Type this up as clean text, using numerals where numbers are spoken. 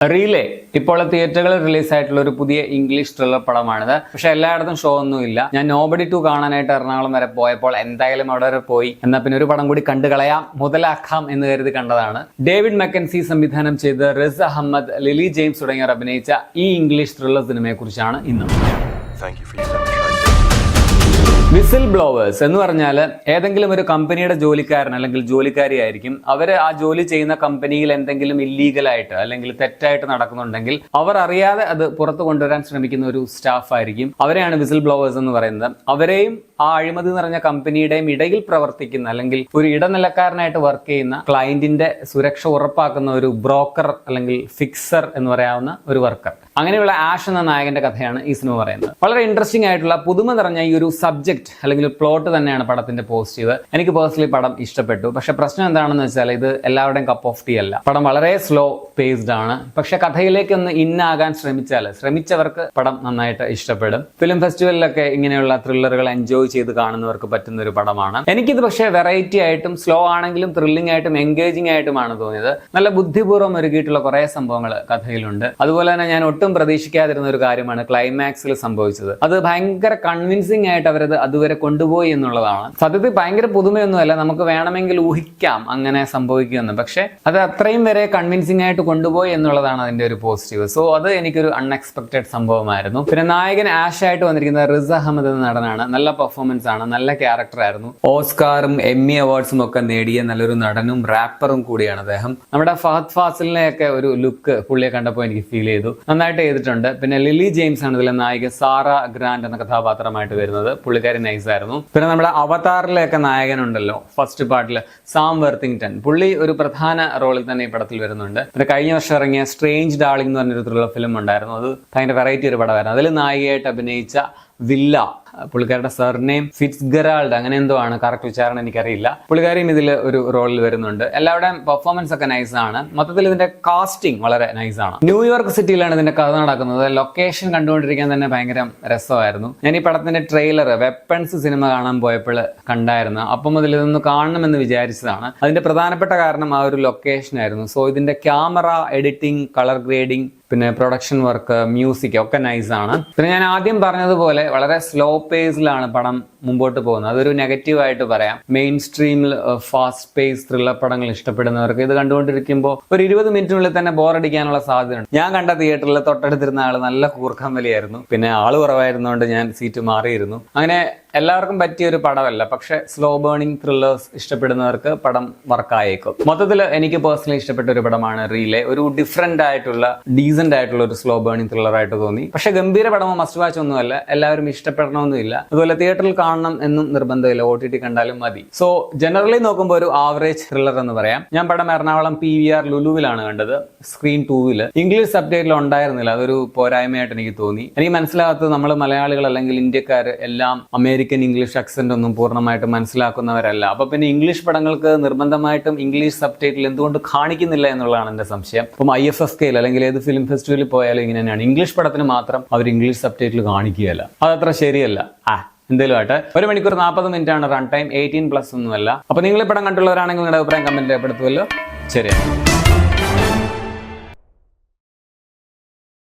Relay ഇപ്പോൾ തിയേറ്ററുകളിൽ റിലീസായിട്ടുള്ള ഒരു പുതിയ ഇംഗ്ലീഷ് ത്രില്ലർ പടമാണിത്. പക്ഷെ എല്ലായിടത്തും ഷോ ഒന്നും ഇല്ല. ഞാൻ നോബഡി 2 കാണാനായിട്ട് എറണാകുളം വരെ പോയപ്പോൾ എന്തായാലും അവിടെ വരെ പോയി എന്നാൽ പിന്നെ ഒരു പടം കൂടി കണ്ടു കളയാം, മുതലാക്കാം എന്ന് കരുതി കണ്ടതാണ്. ഡേവിഡ് മെക്കൻസി സംവിധാനം ചെയ്ത് റിസ് അഹമ്മദ്, ലിലി ജെയിംസ് തുടങ്ങിയവർ അഭിനയിച്ച ഈ ഇംഗ്ലീഷ് ത്രില്ലർ സിനിമയെ കുറിച്ചാണ് ഇന്ന്. വിസിൽ ബ്ലോവേഴ്സ് എന്ന് പറഞ്ഞാൽ ഏതെങ്കിലും ഒരു കമ്പനിയുടെ ജോലിക്കാരൻ അല്ലെങ്കിൽ ജോലിക്കാരിയായിരിക്കും. അവർ ആ ജോലി ചെയ്യുന്ന കമ്പനിയിൽ എന്തെങ്കിലും ഇല്ലീഗലായിട്ട് അല്ലെങ്കിൽ തെറ്റായിട്ട് നടക്കുന്നുണ്ടെങ്കിൽ അവർ അറിയാതെ അത് പുറത്തു കൊണ്ടുവരാൻ ശ്രമിക്കുന്ന ഒരു സ്റ്റാഫ് ആയിരിക്കും. അവരെയാണ് വിസിൽ ബ്ലോവേഴ്സ് എന്ന് പറയുന്നത്. അവരെയും ആ അഴിമതി നിറഞ്ഞ കമ്പനിയുടെയും ഇടയിൽ പ്രവർത്തിക്കുന്ന അല്ലെങ്കിൽ ഒരു ഇടനിലക്കാരനായിട്ട് വർക്ക് ചെയ്യുന്ന ക്ലയന്റിന്റെ സുരക്ഷ ഉറപ്പാക്കുന്ന ഒരു ബ്രോക്കർ അല്ലെങ്കിൽ ഫിക്സർ എന്ന് പറയാവുന്ന ഒരു വർക്കർ, അങ്ങനെയുള്ള ആഷ് എന്ന നായകന്റെ കഥയാണ് ഈ സിനിമ പറയുന്നത്. വളരെ ഇൻട്രസ്റ്റിംഗ് ആയിട്ടുള്ള പുതുമ നിറഞ്ഞ ഈ ഒരു സബ്ജക്ട് അല്ലെങ്കിൽ പ്ലോട്ട് തന്നെയാണ് പടത്തിന്റെ പോസിറ്റീവ്. എനിക്ക് പേഴ്സണലി പടം ഇഷ്ടപ്പെട്ടു. പക്ഷെ പ്രശ്നം എന്താണെന്ന് വെച്ചാൽ ഇത് എല്ലാവരുടെയും കപ്പ് ഓഫ് ടീ അല്ല. പടം വളരെ സ്ലോ പേസ്ഡ് ആണ്. പക്ഷെ കഥയിലേക്ക് ഒന്ന് ഇന്നാകാൻ ശ്രമിച്ചവർക്ക് പടം നന്നായിട്ട് ഇഷ്ടപ്പെടും. ഫിലിം ഫെസ്റ്റിവലിലൊക്കെ ഇങ്ങനെയുള്ള ത്രില്ലറുകൾ എൻജോയ് ചെയ്ത് കാണുന്നവർക്ക് പറ്റുന്ന ഒരു പടമാണ്. എനിക്കിത് പക്ഷേ വെറൈറ്റി ആയിട്ടും സ്ലോ ആണെങ്കിലും ത്രില്ലിംഗ് ആയിട്ടും എൻഗേജിംഗ് ആയിട്ടുമാണ് തോന്നിയത്. നല്ല ബുദ്ധിപൂർവ്വം ഒരുക്കിയിട്ടുള്ള കുറെ സംഭവങ്ങൾ കഥയിലുണ്ട്. അതുപോലെ തന്നെ ഞാൻ ഒട്ടും പ്രതീക്ഷിക്കാതിരുന്ന ഒരു കാര്യമാണ് ക്ലൈമാക്സിൽ സംഭവിച്ചത്. അത് ഭയങ്കര കൺവിൻസിംഗ് ആയിട്ട് അവരത് അതുവരെ കൊണ്ടുപോയി എന്നുള്ളതാണ്. സത്യത്തിൽ ഭയങ്കര പുതുമയൊന്നുമല്ല, നമുക്ക് വേണമെങ്കിൽ ഊഹിക്കാം അങ്ങനെ സംഭവിക്കുമെന്ന്. പക്ഷെ അത് അത്രയും വരെ കൺവിൻസിംഗ് ആയിട്ട് കൊണ്ടുപോയി എന്നുള്ളതാണ് അതിന്റെ ഒരു പോസിറ്റീവ്. സോ അത് എനിക്കൊരു അൺഎക്സ്പെക്ടഡ് സംഭവമായിരുന്നു. പിന്നെ നായകൻ ആഷ് ആയിട്ട് വന്നിരിക്കുന്നത് റിസ് അഹമ്മദ് എന്ന നടനാണ്. നല്ല പെർഫോമൻസ് ആണ്, നല്ല ക്യാരക്ടർ ആയിരുന്നു. ഓസ്കാറും എമ്മി അവാർഡ്സും ഒക്കെ നേടിയ നല്ലൊരു നടനും റാപ്പറും കൂടിയാണ് അദ്ദേഹം. നമ്മുടെ ഫഹദ് ഫാസിലിനെ ഒക്കെ ഒരു ലുക്ക് പുള്ളിയെ കണ്ടപ്പോൾ എനിക്ക് ഫീൽ ചെയ്തു. നന്നായിട്ട് ചെയ്തിട്ടുണ്ട്. പിന്നെ ലിലി ജെയിംസ് ആണ് ഇതിലെ നായിക. സാറ ഗ്രാൻഡ് എന്ന കഥാപാത്രമായിട്ട് വരുന്നത്. പുള്ളിക്കാരി നൈസ് ആയിരുന്നു. പിന്നെ നമ്മുടെ അവതാറിലെയൊക്കെ നായകനുണ്ടല്ലോ ഫസ്റ്റ് പാർട്ടില്, സാം വെർത്തിങ്ടൺ, പുള്ളി ഒരു പ്രധാന റോളിൽ തന്നെ ഈ പടത്തിൽ വരുന്നുണ്ട്. പിന്നെ കഴിഞ്ഞ വർഷം ഇറങ്ങിയ സ്ട്രേഞ്ച് ഡാർലിംഗ് എന്ന് പറഞ്ഞൊരു ത്രില്ലർ ഫിലിം ഉണ്ടായിരുന്നു. അത് ഭയങ്കര വെറൈറ്റി ഒരു പടമായിരുന്നു. അതിൽ നായികയായിട്ട് അഭിനയിച്ച വില്ല, പുള്ളിക്കാരുടെ സർനെയിം ഫിറ്റ്സ്ഗെറാൾഡ് അങ്ങനെ എന്തോ ആണ്, കറക്റ്റ് ഉച്ചാരണം എനിക്കറിയില്ല. പുള്ളിക്കാരിയും ഇതിൽ ഒരു റോളിൽ വരുന്നുണ്ട്. എല്ലാവരുടെയും പെർഫോമൻസ് ഒക്കെ നൈസ് ആണ്. മൊത്തത്തിൽ ഇതിന്റെ കാസ്റ്റിംഗ് വളരെ നൈസ് ആണ്. ന്യൂയോർക്ക് സിറ്റിയിലാണ് ഇതിന്റെ കഥ നടക്കുന്നത്. ലൊക്കേഷൻ കണ്ടുകൊണ്ടിരിക്കാൻ തന്നെ ഭയങ്കര രസമായിരുന്നു. ഞാൻ ഈ പടത്തിന്റെ ട്രെയിലർ വെപ്പൺസ് സിനിമ കാണാൻ പോയപ്പോൾ കണ്ടായിരുന്നു. അപ്പം മുതൽ ഇതൊന്ന് കാണണമെന്ന് വിചാരിച്ചതാണ്. അതിന്റെ പ്രധാനപ്പെട്ട കാരണം ആ ഒരു ലൊക്കേഷൻ ആയിരുന്നു. സോ ഇതിന്റെ ക്യാമറ, എഡിറ്റിംഗ്, കളർ ഗ്രേഡിംഗ്, പിന്നെ പ്രൊഡക്ഷൻ വർക്ക്, മ്യൂസിക് ഒക്കെ നൈസ് ആണ്. പിന്നെ ഞാൻ ആദ്യം പറഞ്ഞതുപോലെ വളരെ സ്ലോ പേസിലാണ് പടം മുമ്പോട്ട് പോകുന്നത്. അതൊരു നെഗറ്റീവായിട്ട് പറയാം. മെയിൻ സ്ട്രീമിൽ ഫാസ്റ്റ് പേസ് ത്രില്ലർ പടങ്ങൾ ഇഷ്ടപ്പെടുന്നവർക്ക് ഇത് കണ്ടുകൊണ്ടിരിക്കുമ്പോൾ ഒരു 20 മിനിറ്റിനുള്ളിൽ തന്നെ ബോറടിക്കാനുള്ള സാധ്യതയുണ്ട്. ഞാൻ കണ്ട തിയേറ്ററിൽ തൊട്ടടുത്തിരുന്ന ആള് നല്ല കൂർക്കം വലിയായിരുന്നു. പിന്നെ ആള് കുറവായിരുന്നതുകൊണ്ട് ഞാൻ സീറ്റ് മാറിയിരുന്നു. അങ്ങനെ എല്ലാവർക്കും പറ്റിയ ഒരു പടമല്ല. പക്ഷെ സ്ലോ ബേണിംഗ് ത്രില്ലേഴ്സ് ഇഷ്ടപ്പെടുന്നവർക്ക് പടം വർക്കായേക്കും. മൊത്തത്തിൽ എനിക്ക് പേഴ്സണലി ഇഷ്ടപ്പെട്ട ഒരു പടമാണ് റീലേ. ഒരു ഡിഫറെന്റ് ആയിട്ടുള്ള ഡീസന്റ് ആയിട്ടുള്ള ഒരു സ്ലോ ബേണിംഗ് ത്രില്ലർ ആയിട്ട് തോന്നി. പക്ഷെ ഗംഭീര പടമോ മസ്റ്റ് വാച്ച് ഒന്നുമല്ല. എല്ലാവരും ഇഷ്ടപ്പെടണമെന്നില്ല. അതുപോലെ തിയേറ്ററിൽ കാണണം എന്നും നിർബന്ധമില്ല. OTT കണ്ടാലും മതി. സോ ജനറലി നോക്കുമ്പോൾ ഒരു ആവറേജ് ത്രില്ലർ എന്ന് പറയാം. ഞാൻ പടം എറണാകുളം PVR ലുലുവിലാണ് കണ്ടത്. സ്ക്രീൻ 2-ൽ ഇംഗ്ലീഷ് സബ്ടൈറ്റിൽ ഉണ്ടായിരുന്നില്ല. അതൊരു പോരായ്മയായിട്ട് എനിക്ക് തോന്നി. എനിക്ക് മനസ്സിലാകാത്തത് നമ്മൾ മലയാളികൾ അല്ലെങ്കിൽ ഇന്ത്യക്കാർ എല്ലാം അമേരിക്കൻ ഇംഗ്ലീഷ് അക്സെന്റ് ഒന്നും പൂർണ്ണമായിട്ട് മനസ്സിലാക്കുന്നവരല്ല. അപ്പൊ പിന്നെ ഇംഗ്ലീഷ് പടങ്ങൾക്ക് നിർബന്ധമായിട്ടും ഇംഗ്ലീഷ് സബ്ടൈറ്റിൽ എന്തുകൊണ്ട് കാണിക്കുന്നില്ല എന്നുള്ളതാണ് എന്റെ സംശയം. അപ്പം IFFK അല്ലെങ്കിൽ ഏത് ഫിലിം ഫെസ്റ്റിവലിൽ പോയാലും ഇങ്ങനെ തന്നെയാണ്. ഇംഗ്ലീഷ് പടത്തിന് മാത്രം അവർ ഇംഗ്ലീഷ് സബ്ടൈറ്റിൽ കാണിക്കുകയല്ല. അതത്ര ശരിയല്ല. എന്തെങ്കിലും ആട്ടെ. 1 മണിക്കൂർ 40 മിനിറ്റ് ആണ് റൺ ടൈം. 18+ ഒന്നുമല്ല. അപ്പൊ നിങ്ങൾ ഈ പടം കണ്ടുള്ളവരാണെങ്കിൽ നിങ്ങളുടെ അഭിപ്രായം കമന്റ് രേഖപ്പെടുത്തുമല്ലോ. ശരിയാണ്.